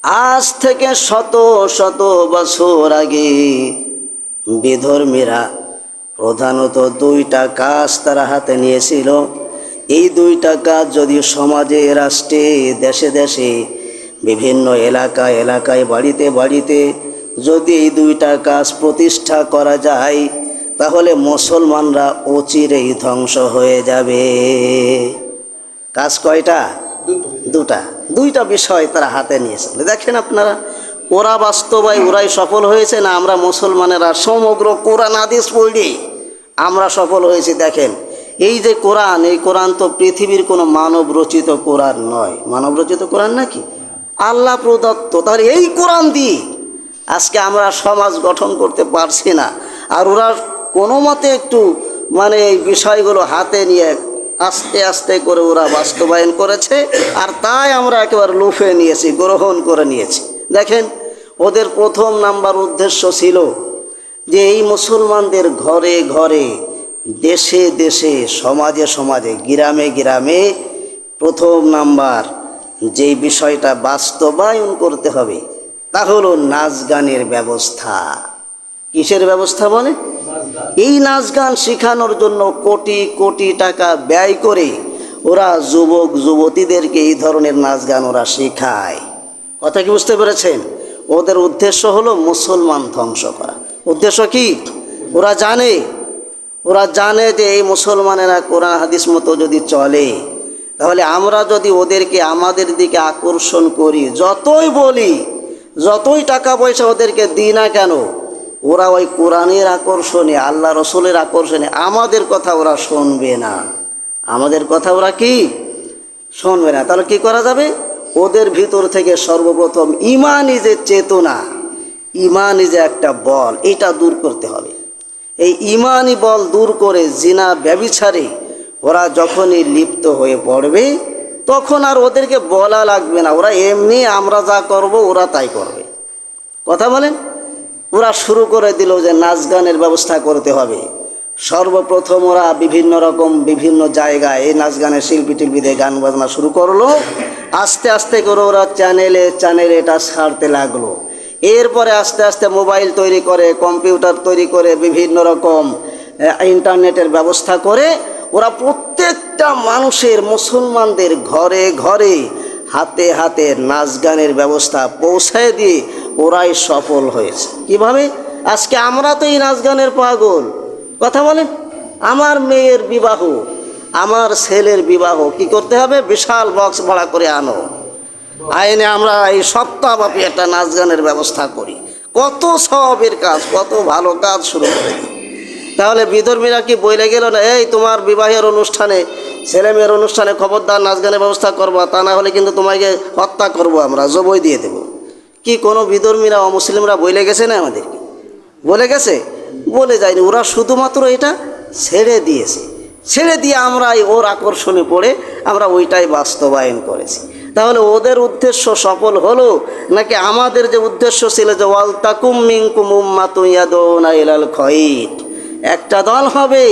আজ থেকে শত শত বছর আগে বিধর্মীরা প্রধানত দুইটা কাজ তারা হাতে নিয়েছিল। এই দুইটা কাজ যদি সমাজে, রাষ্ট্রে, দেশে দেশে, বিভিন্ন এলাকায় এলাকায়, বাড়িতে বাড়িতে যদি এই দুইটা কাজ প্রতিষ্ঠা করা যায়, তাহলে মুসলমানরা অচিরেই ধ্বংস হয়ে যাবে। কাজ কয়টা? দুইটা বিষয় তারা হাতে নিয়েছিল। দেখেন আপনারা, ওরা বাস্তবায় ওরাই সফল হয়েছে না আমরা মুসলমানেরা সমগ্র কোরআন হাদিস পড়ে আমরা সফল হয়েছি? দেখেন, এই যে কোরআন, এই কোরআন তো পৃথিবীর কোনো মানব রচিত কোরআন নয়। মানব রচিত কোরআন নাকি? আল্লাহ প্রদত্ত। তাহলে এই কোরআন দিয়ে আজকে আমরা সমাজ গঠন করতে পারছি না। আর ওরা কোনো মতে একটু এই বিষয়গুলো হাতে নিয়ে আস্তে আস্তে করে ওরা বাস্তবায়ন করেছে, আর তাই আমরা একেবারে লুফে নিয়েছি, গ্রহণ করে নিয়েছি। দেখেন, ওদের প্রথম নাম্বার উদ্দেশ্য ছিল যে এই মুসলমানদের ঘরে ঘরে, দেশে দেশে, সমাজে সমাজে, গ্রামে গ্রামে প্রথম নাম্বার যেই বিষয়টা বাস্তবায়ন করতে হবে তা হলো নাচ গানের ব্যবস্থা। কিসের ব্যবস্থা বলে? এই নাচ গান শেখানোর জন্য কোটি কোটি টাকা ব্যয় করে ওরা যুবক যুবতীদেরকে এই ধরনের নাচ গান ওরা শেখায়। কথা কি বুঝতে পেরেছেন? ওদের উদ্দেশ্য হলো মুসলমান ধ্বংস করা। উদ্দেশ্য কি? ওরা জানে যে এই মুসলমানেরা কোরআন হাদিস মতো যদি চলে, তাহলে আমরা যদি ওদেরকে আমাদের দিকে আকর্ষণ করি, যতই বলি, যতই টাকা পয়সা ওদেরকে দিই না কেন, ওরা ওই কোরআনের আকর্ষণে, আল্লাহ রসুলের আকর্ষণে আমাদের কথা ওরা শুনবে না। আমাদের কথা ওরা কি শুনবে না? তাহলে কি করা যাবে? ওদের ভিতর থেকে সর্বপ্রথম ঈমানি যে চেতনা, ঈমানি যে একটা বল, এটা দূর করতে হবে। এই ঈমানি বল দূর করে জিনা ব্যভিচারে ওরা যখনই লিপ্ত হয়ে পড়বে, তখন আর ওদেরকে বলা লাগবে না, ওরা এমনি আমরা যা করব ওরা তাই করবে। কথা বলেন? ওরা শুরু করে দিল যে নাচ গানের ব্যবস্থা করতে হবে। সর্বপ্রথম ওরা বিভিন্ন জায়গায় এই নাচ গানের শিল্পী টিল্পীদের গান বাজনা শুরু করলো। আস্তে আস্তে করে ওরা চ্যানেলে এটা ছাড়তে লাগলো। এরপরে আস্তে আস্তে মোবাইল তৈরি করে, কম্পিউটার তৈরি করে, বিভিন্ন রকম ইন্টারনেটের ব্যবস্থা করে ওরা প্রত্যেকটা মানুষের, মুসলমানদের ঘরে ঘরে, হাতে হাতে নাচ গানের ব্যবস্থা পৌঁছায় দিয়ে ওরাই সফল হয়েছে। কিভাবে? আজকে আমরা তো এই নাচ গানের পাগল। কথা বলেন? আমার মেয়ের বিবাহ, আমার ছেলের বিবাহ কি করতে হবে? বিশাল বক্স ভাড়া করে আনো, আইনে আমরা এই সপ্তাহব্যাপী একটা নাচ গানের ব্যবস্থা করি। কত সওয়াবের কাজ, কত ভালো কাজ শুরু করে দিই। তাহলে বিধর্মীরা কি বলে গেল না, এই তোমার বিবাহের অনুষ্ঠানে, ছেলে মেয়ের অনুষ্ঠানে খবরদার নাচ গানের ব্যবস্থা করবা, তা না হলে কিন্তু তোমাকে হত্যা করবো, আমরা জবই দিয়ে দেবো? কি কোনো বিধর্মীরা, অমুসলিমরা বলে গেছে না আমাদেরকে? বলে গেছে? বলে যায়নি। ওরা শুধুমাত্র এটা ছেড়ে দিয়েছে। ছেড়ে দিয়ে আমরা ওর আকর্ষণে পড়ে আমরা ওইটাই বাস্তবায়ন করেছি। তাহলে ওদের উদ্দেশ্য সফল হলো নাকি আমাদের যে উদ্দেশ্য ছিল যে ওয়াল তাকুম মিনকুম উম্মাতুন ইয়াদউনা ইলাল খায়র, একটা দল হবে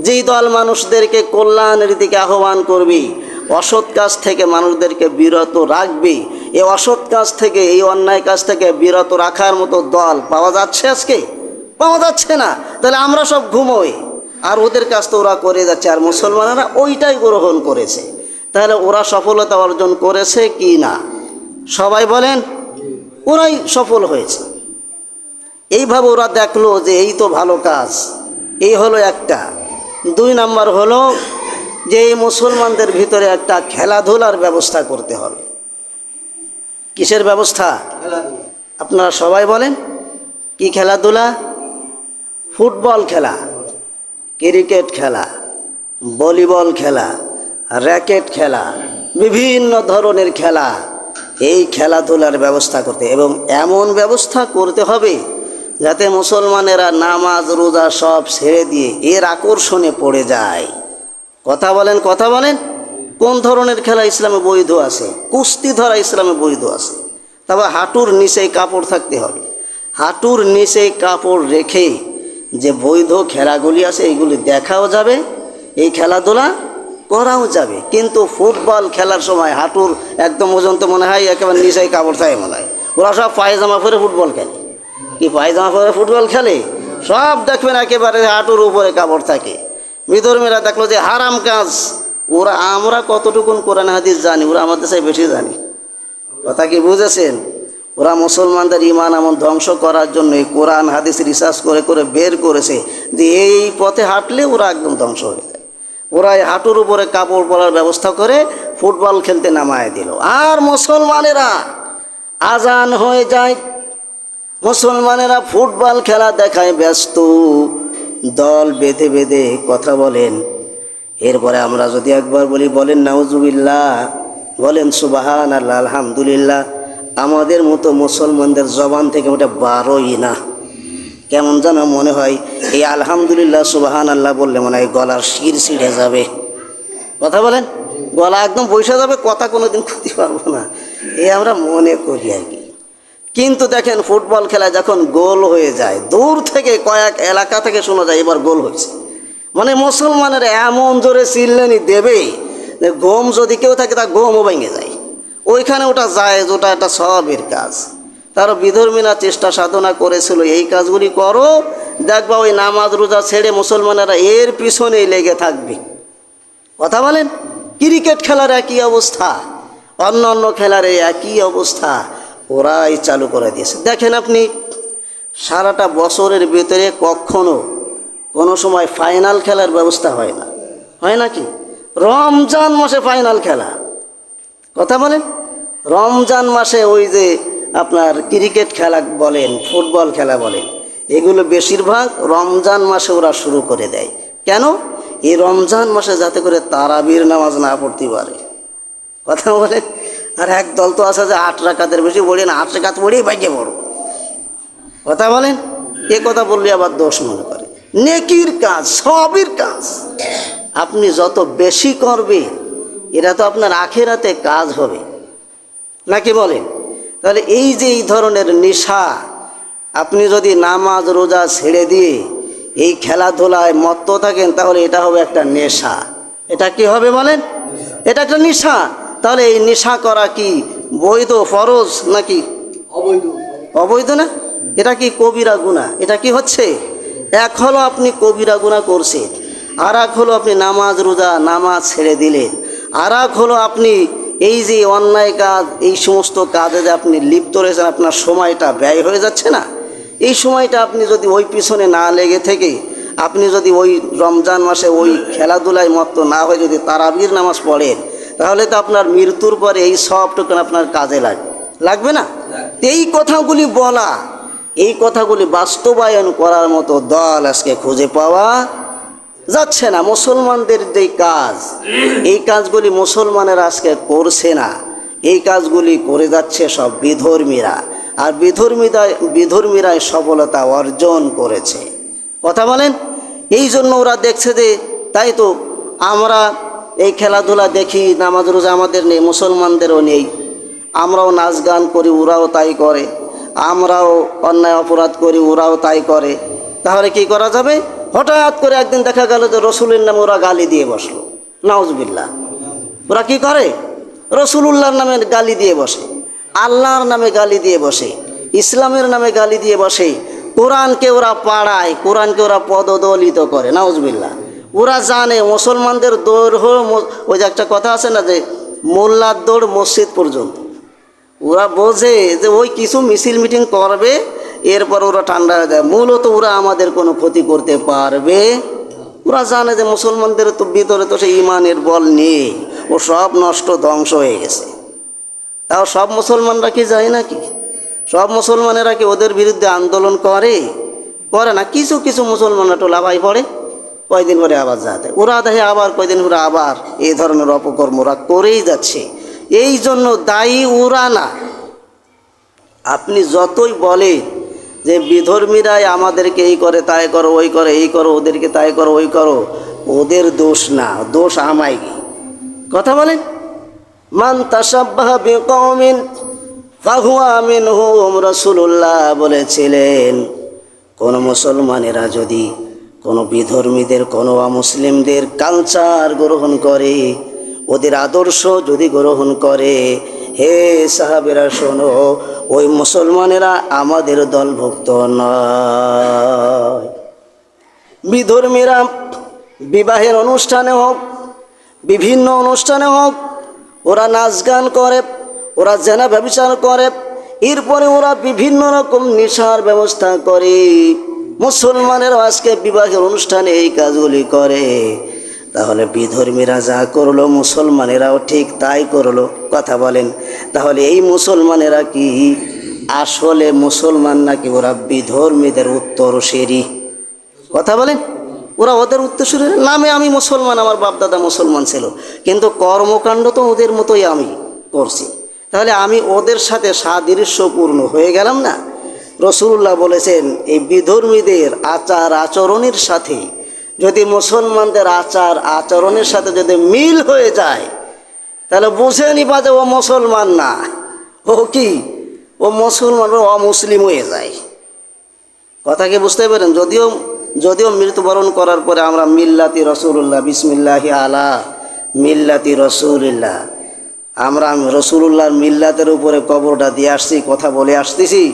যেই দল মানুষদেরকে কল্যাণের দিকে আহ্বান করবে, অসৎ কাজ থেকে মানুষদেরকে বিরত রাখবে। এই অসৎ কাজ থেকে, এই অন্যায় কাজ থেকে বিরত রাখার মতো দল পাওয়া যাচ্ছে আজকে? পাওয়া যাচ্ছে না। তাহলে আমরা সব ঘুমোই, আর ওদের কাজ তো ওরা করে যাচ্ছে, আর মুসলমানেরা ওইটাই গ্রহণ করেছে। তাহলে ওরা সফলতা অর্জন করেছে কি না? সবাই বলেন, ওরাই সফল হয়েছে। এইভাবে ওরা দেখলো যে এই তো ভালো কাজ। এই হলো একটা। 2 নাম্বার হলো যে এই মুসলমানদের ভিতরে একটা খেলাধুলার ব্যবস্থা করতে হবে। কিসের ব্যবস্থা? আপনারা সবাই বলেন, কি খেলাধুলা? ফুটবল খেলা, ক্রিকেট খেলা, ভলিবল খেলা, র্যাকেট খেলা, বিভিন্ন ধরনের খেলা। এই খেলাধুলার ব্যবস্থা করতে, এবং এমন ব্যবস্থা করতে হবে যাতে মুসলমানেরা নামাজ রোজা সব ছেড়ে দিয়ে এর আকর্ষণে পড়ে যায়। কথা বলেন? কোন ধরনের খেলা ইসলামে বৈধ আছে? কুস্তি ধরা ইসলামে বৈধ আছে। তবে হাঁটুর নিচে কাপড় থাকতে হবে। হাঁটুর নিচে কাপড় রেখে যে বৈধ খেলাগুলি আছে এইগুলি দেখাও যাবে, এই খেলাধুলা করাও যাবে, কিন্তু ফুটবল খেলার সময় হাঁটুর একদম পর্যন্ত মনে হয় একেবারে নিচেই কাপড় থাকে মনে হয়। ওরা সব পায়জামা পরে ফুটবল খেলে। কি পায়জামা পরে ফুটবল খেলে? সব দেখবেন একেবারে হাঁটুর উপরে কাপড় থাকে। বিধর্মীরা দেখলো যে হারাম কাজ। ওরা, আমরা কতটুকুন কোরআন হাদিস জানি, ওরা আমাদের চাই বেশি জানি। কথা কি বুঝেছেন? ওরা মুসলমানদের ইমান আমল ধ্বংস করার জন্য এই কোরআন হাদিস রিসার্চ করে করে বের করেছে যে এই পথে হাঁটলে ওরা একদম ধ্বংস হয়ে যায়। ওরা এই হাঁটুর উপরে কাপড় পরার ব্যবস্থা করে ফুটবল খেলতে নামায় দিল। আর মুসলমানেরা আজান হয়ে যায়, মুসলমানেরা ফুটবল খেলা দেখায় ব্যস্ত, দল বেঁধে বেঁধে কথা বলেন। এরপরে আমরা যদি একবার বলি বলেন নাউজুবিল্লাহ, বলেন সুবহানাল্লাহ, আলহামদুলিল্লাহ, আমাদের মতো মুসলমানদের জবান থেকে ওটা বারোই না। কেমন যেন মনে হয় এই আলহামদুলিল্লাহ সুবহানাল্লাহ বললে মনে হয় গলার শির ছিঁড়ে যাবে। কথা বলেন, গলা একদম বসে যাবে, কথা কোনোদিন খুঁজতে পারবো না, এই আমরা মনে করি আর কি। কিন্তু দেখেন ফুটবল খেলা যখন গোল হয়ে যায়, দূর থেকে কয়েক এলাকা থেকে শোনা যায় এবার গোল হয়েছে, মানে মুসলমানের এমন জোরে চিল্লানি দেবে যে গম যদি কেউ থাকে তা গমও ভেঙে যায়। ওইখানে ওটা যায়, ওটা একটা সবের কাজ। তারা বিধর্মীরা চেষ্টা সাধনা করেছিল এই কাজগুলি করো, দেখবা ওই নামাজ রোজা ছেড়ে মুসলমানেরা এর পিছনেই লেগে থাকবে। কথা বলেন, ক্রিকেট খেলার একই অবস্থা, অন্য অন্য খেলার একই অবস্থা, ওরাই চালু করে দিয়েছে। দেখেন আপনি সারাটা বছরের ভিতরে কখনো কোনো সময় ফাইনাল খেলার ব্যবস্থা হয় না, হয় নাকি? রমজান মাসে ফাইনাল খেলা। কথা বলেন, রমজান মাসে ওই যে আপনার ক্রিকেট খেলা বলেন, ফুটবল খেলা বলেন, এগুলো বেশিরভাগ রমজান মাসে ওরা শুরু করে দেয়। কেন? এই রমজান মাসে যাতে করে তারাবির নামাজ না পড়তে পারে। কথা বলেন, আর এক দল তো আছে যে 8 রাকাতের বেশি পড়ি না, 8 রাকাত পড়েই বাইকে পড়ো। কথা বলেন, এ কথা বললে আবার দোষ মনে করে। নেকির কাজ, সবের কাজ আপনি যত বেশি করবে এটা তো আপনার আখিরাতে কাজ হবে, নাকি বলেন? তাহলে এই যে এই ধরনের নেশা, আপনি যদি নামাজ রোজা ছেড়ে দিয়ে এই খেলাধুলায় মত্ত থাকেন তাহলে এটা হবে একটা নেশা। এটা কি হবে বলেন? এটা একটা নেশা। তাহলে এই নেশা করা কি বৈধ, ফরজ নাকি অবৈধ? অবৈধ না, এটা কি কবিরা গুনাহ। এটা কি হচ্ছে? এক হলো আপনি কবিরা গুনাহ করছেন, আর এক হলো আপনি নামাজ রোজা নামাজ ছেড়ে দিলেন, আর এক হলো আপনি এই যে অন্যায় কাজ, এই সমস্ত কাজে যে আপনি লিপ্ত রয়েছেন, আপনার সময়টা ব্যয় হয়ে যাচ্ছে না। এই সময়টা আপনি যদি ওই পিছনে না লেগে থেকে আপনি যদি ওই রমজান মাসে ওই খেলাধুলায় মত্ত না হয়ে যদি তারাবির নামাজ পড়েন, তাহলে তো আপনার মৃত্যুর পরে এই সবটুকু আপনার কাজে লাগবে না। এই কথাগুলি বলা, এই কথাগুলি বাস্তবায়ন করার মতো দল আজকে খুঁজে পাওয়া যাচ্ছে না। মুসলমানদের যে কাজ, এই কাজগুলি মুসলমানেরা আজকে করছে না, এই কাজগুলি করে যাচ্ছে সব বিধর্মীরা, আর বিধর্মীরাই সফলতা অর্জন করেছে। কথা বলেন, এই জন্য ওরা দেখছে যে তাই তো আমরা এই খেলাধুলা দেখি, নামাজ রোজা আমাদের নেই, মুসলমানদেরও নেই, আমরাও নাচ গান করি, ওরাও তাই করে, আমরাও অন্যায় অপরাধ করি, ওরাও তাই করে। তাহলে কি করা যাবে? হঠাৎ করে একদিন দেখা গেল যে রসুলের নামে ওরা গালি দিয়ে বসলো, নাউজুবিল্লাহ। ওরা কি করে? রসুলুল্লাহর নামে গালি দিয়ে বসে, আল্লাহর নামে গালি দিয়ে বসে, ইসলামের নামে গালি দিয়ে বসে, কোরআনকে ওরা পাড়ায়, কোরআনকে ওরা পদদলিত করে, নাউজুবিল্লাহ। ওরা জানে মুসলমানদের দৌড় হলো, ওই যে একটা কথা আছে না যে মোল্লার দৌড় মসজিদ পর্যন্ত। ওরা বোঝে যে ওই কিছু মিছিল মিটিং করবে, এরপর ওরা ঠান্ডা হয়ে যায়। মূলত ওরা আমাদের কোনো ক্ষতি করতে পারবে। ওরা জানে যে মুসলমানদের তো ভিতরে তো সেই ইমানের বল নেই, ও সব নষ্ট ধ্বংস হয়ে গেছে। তাও সব মুসলমানরা কি যায় নাকি? সব মুসলমানেরা কি ওদের বিরুদ্ধে আন্দোলন করে না? কিছু কিছু মুসলমানরা টোলা ভাই পড়ে, কয়দিন পরে আবার যাতে ওরা দেখে, আবার কয়দিন পরে আবার এই ধরনের অপকর্ম ওরা করেই যাচ্ছে। এই জন্য দায়ী ওরা না। আপনি যতই বলে যে বিধর্মীরাই আমাদেরকে এই করে তাই করো, ওই করো, এই করো, ওদেরকে তাই করো, ওই করো, ওদের দোষ না, দোষ আমায়। কথা বলেন, মান তাশাব্বাহা বিকওমিন ফাহুয়া মিনহুম। রাসূলুল্লাহ বলেছিলেন, কোন মুসলমানেরা যদি কোনো বিধর্মীদের, কোনো অমুসলিমদের কালচার গ্রহণ করে, ওদের আদর্শ যদি গ্রহণ করে, হে সাহাবেরা শোনো, ওই মুসলমানেরা আমাদের দলভুক্ত নয়। বিধর্মীরা বিবাহের অনুষ্ঠানে হোক, বিভিন্ন অনুষ্ঠানে হোক, ওরা নাচ গান করে, ওরা জেনা ব্যভিচার করে, এরপরে ওরা বিভিন্ন রকম নেশার ব্যবস্থা করে। মুসলমানেরা আজকে বিবাহের অনুষ্ঠানে এই কাজগুলি করে। তাহলে বিধর্মীরা যা করলো মুসলমানেরাও ঠিক তাই করলো। কথা বলেন, তাহলে এই মুসলমানেরা কি আসলে মুসলমান নাকি ওরা বিধর্মীদের উত্তরসূরি? কথা বলেন, ওরা ওদের উত্তরসূরি। নামে আমি মুসলমান, আমার বাপদাদা মুসলমান ছিল, কিন্তু কর্মকাণ্ড তো ওদের মতোই আমি করছি। তাহলে আমি ওদের সাথে সাদৃশ্যপূর্ণ হয়ে গেলাম না? রাসূলুল্লাহ বলেছেন, এই বিধর্মীদের আচার আচরণের সাথে যদি মুসলমানদের আচার আচরণের সাথে যদি মিল হয়ে যায়, তাহলে বুঝে নিবা যে ও মুসলমান না, ও কি, ও মুসলমান, ও অমুসলিম হয়ে যায়। কথা কি বুঝতে পারেন? যদিও মৃত্যুবরণ করার পরে আমরা মিল্লাতি রসুল্লাহ, বিসমিল্লাহি আলা মিল্লাতি রসুলিল্লাহ, আমরা রসুলুল্লাহর মিল্লাতের উপরে কবরটা দিয়ে আসছি, কথা বলে আসতেছি,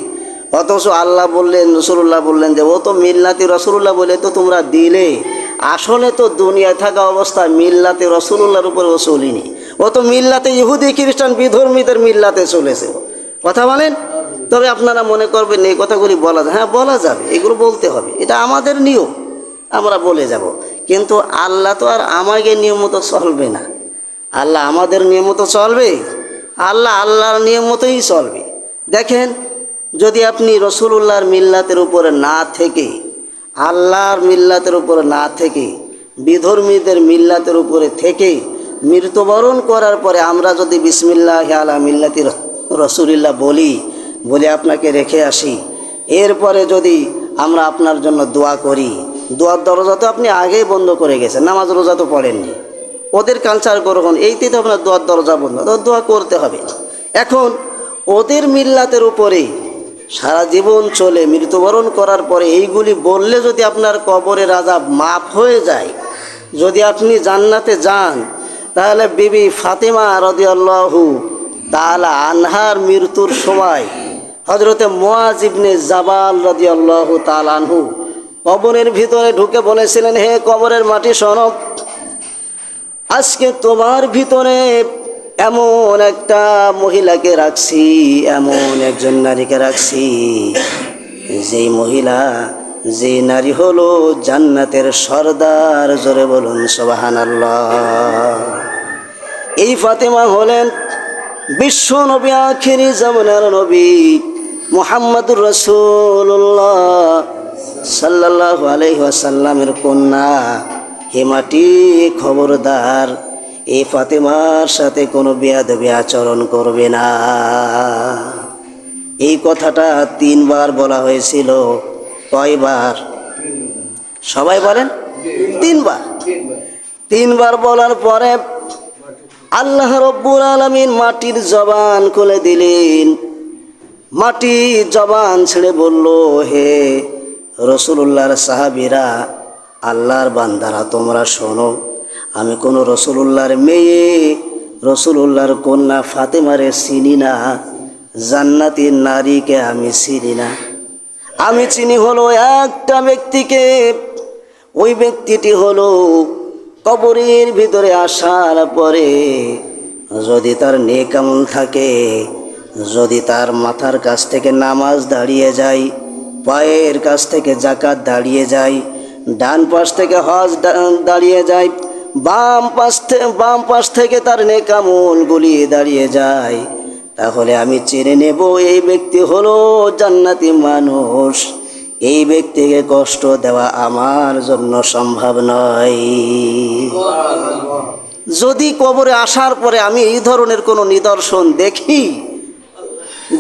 অথচ আল্লাহ বললেন, রসুলুল্লাহ বললেন যে ও তো মিল্লাতি রসুলুল্লাহ বলে তো তোমরা দিলে, আসলে তো দুনিয়ায় থাকা অবস্থায় মিল্লাতে রসুলুল্লাহর উপরে ও চলিনি, ও তো মিল্লাতে ইহুদি খ্রিস্টান বিধর্মীদের মিল্লাতে চলেছে। কথা বলেন। তবে আপনারা মনে করবেন এই কথাগুলি বলা যায়, হ্যাঁ বলা যাবে, এগুলো বলতে হবে, এটা আমাদের নিয়ম, আমরা বলে যাব। কিন্তু আল্লাহ তো আর আমাকে নিয়ম মতো চলবে না। আল্লাহ আমাদের নিয়ম মতো চলবে? আল্লাহর নিয়ম মতোই চলবে। দেখেন, যদি আপনি রসুলুল্লাহর মিল্লাতের উপরে না থেকে, আল্লাহর মিল্লাতের উপরে না থেকে, বিধর্মীদের মিল্লাতের উপরে থেকে মৃত্যুবরণ করার পরে আমরা যদি বিসমিল্লাহি আলা মিল্লাতি রসুলিল্লাহ বলে আপনাকে রেখে আসি, এরপরে যদি আমরা আপনার জন্য দোয়া করি, দোয়ার দরজা তো আপনি আগেই বন্ধ করে গেছেন, নামাজ রোজা তো পড়েননি, ওদের কালচার গ্রহণ, এইতে তো আপনার দোয়ার দরজা বন্ধ, তো দোয়া করতে হবে। এখন ওদের মিল্লাতের উপরে সারা জীবন চলে মৃত্যুবরণ করার পরে এইগুলি বললে যদি আপনার কবরের আযাব মাফ হয়ে যায়, যদি আপনি জান্নাতে যান, তাহলে বিবি ফাতেমা রাদিয়াল্লাহু তাআলা আনহার মৃত্যুর সময় হযরতে মুআয ইবনে জাবাল রাদিয়াল্লাহু তাআলা আনহু কবরের ভিতরে ঢুকে বলেছিলেন, হে কবরের মাটি শোনো, আজকে তোমার ভিতরে এমন একটা মহিলাকে রাখছি, এমন একজন নারীকে রাখছি, যেই মহিলা, যে নারী হলো জান্নাতের সর্দার। জোরে বলুন সুবহানাল্লাহ। এই ফাতেমা হলেন বিশ্ব নবী, আখিরি জামানার নবী মুহাম্মদুর রাসূলুল্লাহ সাল্লাল্লাহু আলাইহি ওয়াসাল্লামের কন্যা। হে মাটি, খবরদার, এই ফাতেমার সাথে কোনো বেয়াদবি আচরণ করবে না। এই কথাটা 3 বার বলা হয়েছিল। কয়বার? সবাই বলেন, 3 বার। 3 বার বলার পরে আল্লাহ রব্বুল আলামিন মাটির জবান খুলে দিলেন। মাটি জবান ছেড়ে বলল, হে রসুলুল্লাহর সাহাবীরা, আল্লাহর বান্দারা, তোমরা শোনো, আমি কোনো রসুলুল্লাহর মেয়ে, রসুলুল্লাহর কন্যা ফাতেমারে চিনি না, জান্নাতি নারীকে আমি চিনি না। আমি চিনি হলো একটা ব্যক্তিকে, ওই ব্যক্তিটি হলো কবরের ভিতরে আসার পরে যদি তার নেক আমল থাকে, যদি তার মাথার কাছ থেকে নামাজ দাঁড়িয়ে যায়, পায়ের কাছ থেকে যাকাত দাঁড়িয়ে যায়, ডান পাশ থেকে হজ দাঁড়িয়ে যায়, বাম পাশ থেকে তার নেক আমলগুলি দাঁড়িয়ে যায়, তাহলে আমি চিনে নেব এই ব্যক্তি হলো জান্নাতি মানুষ। এই ব্যক্তিকে কষ্ট দেওয়া আমার জন্য সম্ভব নয়। যদি কবরে আসার পরে আমি এই ধরনের কোনো নিদর্শন দেখি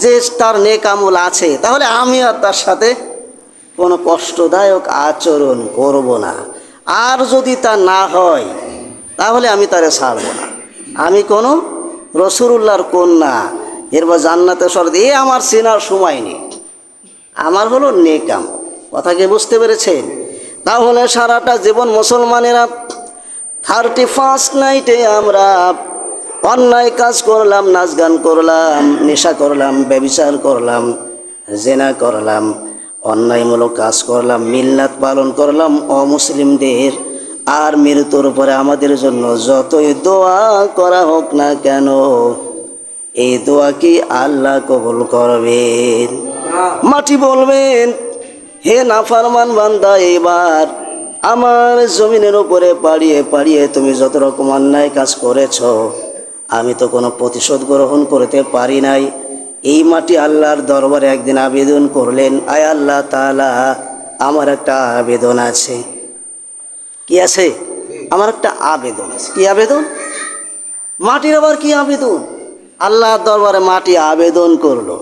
যে তার নেক আমল আছে, তাহলে আমি আর তার সাথে কোনো কষ্টদায়ক আচরণ করব না। আর যদি তা না হয়, তাহলে আমি তারে ছাড়ব না। আমি কোনো রসুলুল্লাহর কন্যা, এরপর জান্নাতে সর্দার, এ আমার চেনার সময় নেই, আমার হলো নেক আমল। কথা কি বুঝতে পেরেছেন? তাহলে সারাটা জীবন মুসলমানেরা 31 নাইটে আমরা অন্যায় কাজ করলাম, নাচ গান করলাম, নেশা করলাম, ব্যভিচার করলাম, জেনা করলাম, অন্যায়মূলক কাজ করলাম, মিল্লাত পালন করলাম অমুসলিমদের। আর মৃত্যুর পরে আমাদের জন্য যতই দোয়া করা হোক না কেন, এই দোয়া কি আল্লাহ কবুল করবেন? মাটি বলবেন, হে নাফরমান বান্দা, এবার আমার জমিনের উপরে পাড়িয়ে পাড়িয়ে তুমি যত রকম অন্যায় কাজ করেছ, আমি তো কোনো প্রতিশোধ গ্রহণ করতে পারি নাই। এই মাটি আল্লাহর দরবারে একদিন আবেদন করলেন, আয় আল্লাহ তাআলা, আমার একটা আবেদন আছে। কি আছে? আমার একটা আবেদন আছে। কি আবেদন? মাটির আবার কি আবেদন? আল্লাহর দরবারে মাটি আবেদন করলো।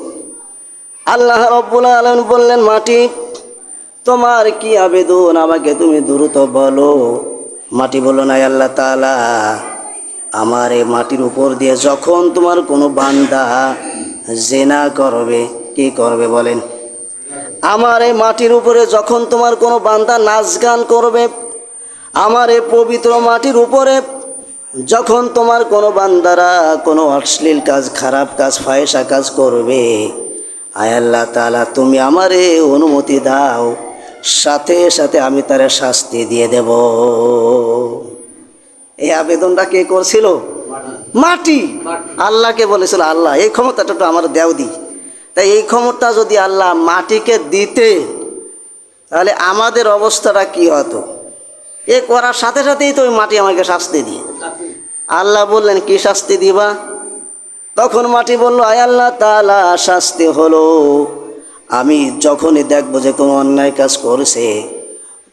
আল্লাহ রব্বুল আলামিন বললেন, মাটি তোমার কি আবেদন, আমাকে তুমি দ্রুত বলো। মাটি বলল, না আল্লাহ তাআলা, আমার এই মাটির উপর দিয়ে যখন তোমার কোনো বান্দা জেনা করবে, কি করবে বলেন? আমার এই মাটির উপরে যখন তোমার কোনো বান্দা নাচ গান করবে, আমার এই পবিত্র মাটির উপরে যখন তোমার কোনো বান্দারা কোনো অশ্লীল কাজ, খারাপ কাজ, ফাহিশা কাজ করবে, আয় আল্লাহ তাআলা, তুমি আমারে অনুমতি দাও, সাথে সাথে আমি তার শাস্তি দিয়ে দেব। এই আবেদনটা কে করছিল? মাটি। আল্লাহকে বলেছিল, আল্লাহ এই ক্ষমতাটা তো আমার দেও দি। তাই এই ক্ষমতা যদি আল্লাহ মাটিকে দিতে, তাহলে আমাদের অবস্থাটা কি হতো? এ করার সাথে সাথেই তো ওই মাটি আমাকে শাস্তি দিয়ে। আল্লাহ বললেন, কি শাস্তি দিবা? তখন মাটি বলল, আয় আল্লাহ তাআলা, শাস্তি হলো আমি যখনই দেখবো যে কোনো অন্যায় কাজ করছে,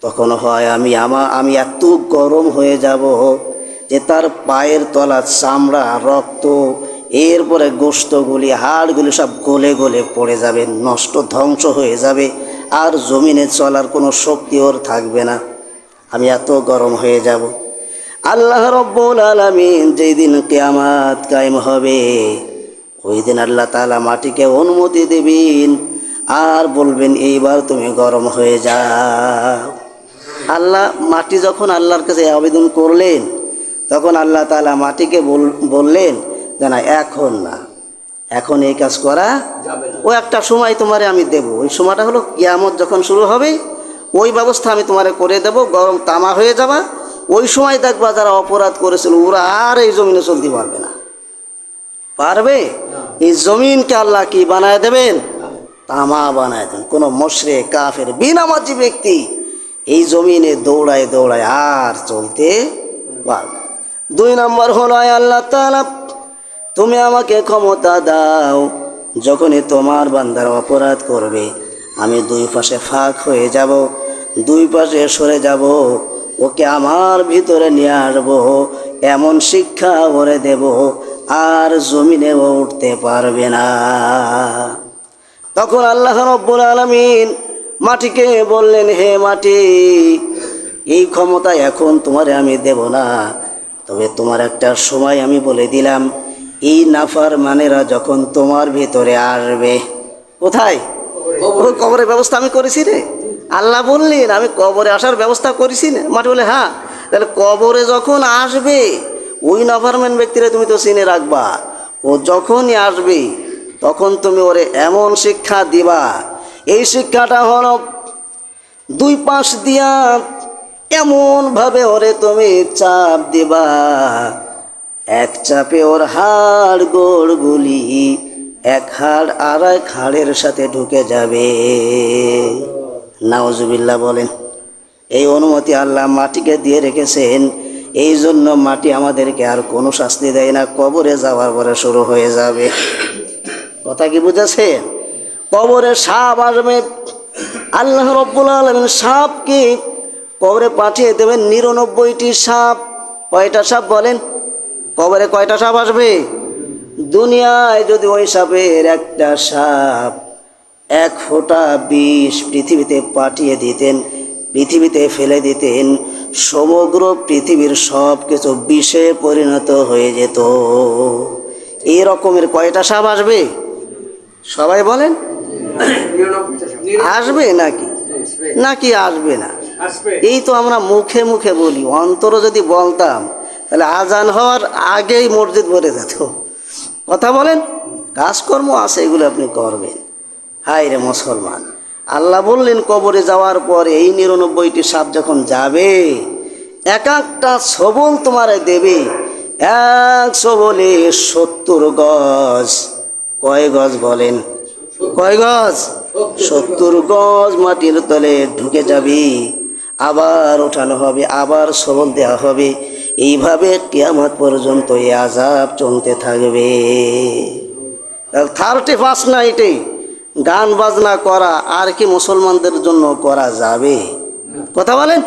তখন হয় আমি এত গরম হয়ে যাব যে তার পায়ের তলা চামড়া, রক্ত, এরপরে গোশতগুলি, হাড়গুলি সব গলে গলে পড়ে যাবে, নষ্ট, ধ্বংস হয়ে যাবে, আর জমিনে চলার কোনো শক্তি ওর থাকবে না। আমি এত গরম হয়ে যাব। আল্লাহ রব্বুল আলামিন যেই দিন কিয়ামত কায়েম হবে, ওই দিন আল্লাহ তাআলা মাটিকে অনুমতি দেবেন আর বলবেন, এইবার তুমি গরম হয়ে যাও। আল্লাহ, মাটি যখন আল্লাহর কাছে আবেদন করলেন, তখন আল্লাহ তাআলা মাটিকে বললেন যে না, এখন না, এখন এই কাজ করা ও একটা সময় তোমারে আমি দেব। ওই সময়টা হলো কিয়ামত যখন শুরু হবে, ওই ব্যবস্থা আমি তোমারে করে দেব, গরম তামা হয়ে যাবা। ওই সময় দেখবা যারা অপরাধ করেছিল ওরা আর এই জমিনে চলতে পারবে না। পারবে? এই জমিনকে আল্লাহ কি বানায় দেবেন? তামা বানায় দেন। কোনো মুশরিক, কাফের, বিনামাজি ব্যক্তি এই জমিনে দৌড়ায় দৌড়ায় আর চলতে পারবে। 2 নম্বর হলো, আয় আল্লাহ তাআলা, তুমি আমাকে ক্ষমতা দাও, যখনই তোমার বান্দার অপরাধ করবে, আমি 2 পাশে ফাঁক হয়ে যাব, 2 পাশে সরে যাব, ওকে আমার ভিতরে নিয়ে আসবো, এমন শিক্ষা করে দেব আর জমিনে উঠতে পারবে না। তখন আল্লাহ রব্বুল আলামিন মাটিকে বললেন, হে মাটি, এই ক্ষমতা এখন তোমারে আমি দেব না, তবে তোমার একটা সময় আমি বলে দিলাম, এই নাফরমানেরা যখন তোমার ভিতরে আসবে, কোথায়? ওই কবরের ব্যবস্থা আমি করেছি রে। আল্লাহ বললেন, আমি কবরে আসার ব্যবস্থা করেছি না? মাটি বলে, হ্যাঁ। তাহলে কবরে যখন আসবে, ওই নাফরমান ব্যক্তিরা তুমি তো চিনে রাখবা। ও যখনই আসবে তখন তুমি ওরে এমন শিক্ষা দিবা, এই শিক্ষাটা হলো 2 পাশ দিয়া এমনভাবে ওরে তুমি চাপ দিবা, এক চাপে ওর হাড় গোড়গুলি এক হাড় আর এক হাড়ের সাথে ঢুকে যাবে। নাউজুবিল্লাহ বলেন। এই অনুমতি আল্লাহ মাটিকে দিয়ে রেখেছেন। এই জন্য মাটি আমাদেরকে আর কোনো শাস্তি দেয় না, কবরে যাওয়ার পরে শুরু হয়ে যাবে। কথা কি বুঝেছেন? কবরে সাপ আসবে, আল্লাহ রব্বুল আলামিন সাপকে কবরে পাঠিয়ে দেবেন 99টি সাপ। কয়টা সাপ বলেন? কবরে কয়টা সাপ আসবে? দুনিয়ায় যদি ওই সাপের একটা সাপ 1 ফোঁটা বিষ পৃথিবীতে পাঠিয়ে দিতেন, পৃথিবীতে ফেলে দিতেন, সমগ্র পৃথিবীর সব কিছু বিষে পরিণত হয়ে যেত। এই রকমের কয়টা সাপ আসবে? সবাই বলেন, আসবে নাকি? নাকি আসবে না? এই তো আমরা মুখে মুখে বলি, অন্তরে যদি বলতাম তাহলে আজান হওয়ার আগেই মসজিদ ভরে যেত। কথা বলেন, কাজকর্ম আছে, এগুলো আপনি করবেন। হায় রে মুসলমান, আল্লাহ বললেন কবরে যাওয়ার পরে এই 99টি সাপ যখন যাবে, এক একটা সবল তোমারে দেবে, এক সবলে 70 গজ। কয় গজ বলেন? কয় গজ? 70 গজ মাটির তলে ঢুকে যাবে, আবার ওঠানো হবে, আবার সবল দেওয়া হবে। এইভাবে কিয়ামত পর্যন্ত এই আযাব চলতে থাকবে। 31 নাইটে গান বাজনা করা আর কি মুসলমানদের জন্য করা যাবে? কথা বলেন।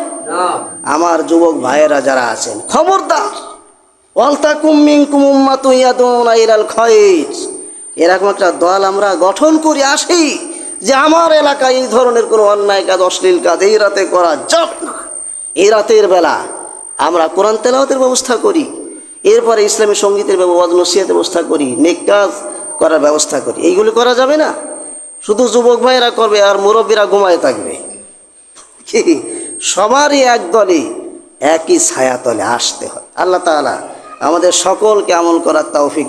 আমার যুবক ভাইয়েরা যারা আছেন, খবরদার, ওয়ালতাকুম মিনকুম উম্মাতুন ইয়াদউনা ইলাল খায়র, এরকম একটা দল আমরা গঠন করে আসি যে আমার এলাকায় এই ধরনের কোনো অন্যায় কাজ, অশ্লীল কাজ এই রাতে করা যাবে না। এই রাতের বেলা আমরা কোরআন তেলাওয়াতের ব্যবস্থা করি, এরপরে ইসলামী সঙ্গীতের ওয়াজ নসিহতের ব্যবস্থা করি, নেক কাজ করার ব্যবস্থা করি। এইগুলি করা যাবে না? শুধু যুবক ভাইয়েরা করবে আর মুরব্বীরা ঘুমায় থাকবে? কি সবারই এক দলে একই ছায়াতলে আসতে হয়। আল্লাহ তাআলা আমাদের সকলকে আমল করার তৌফিক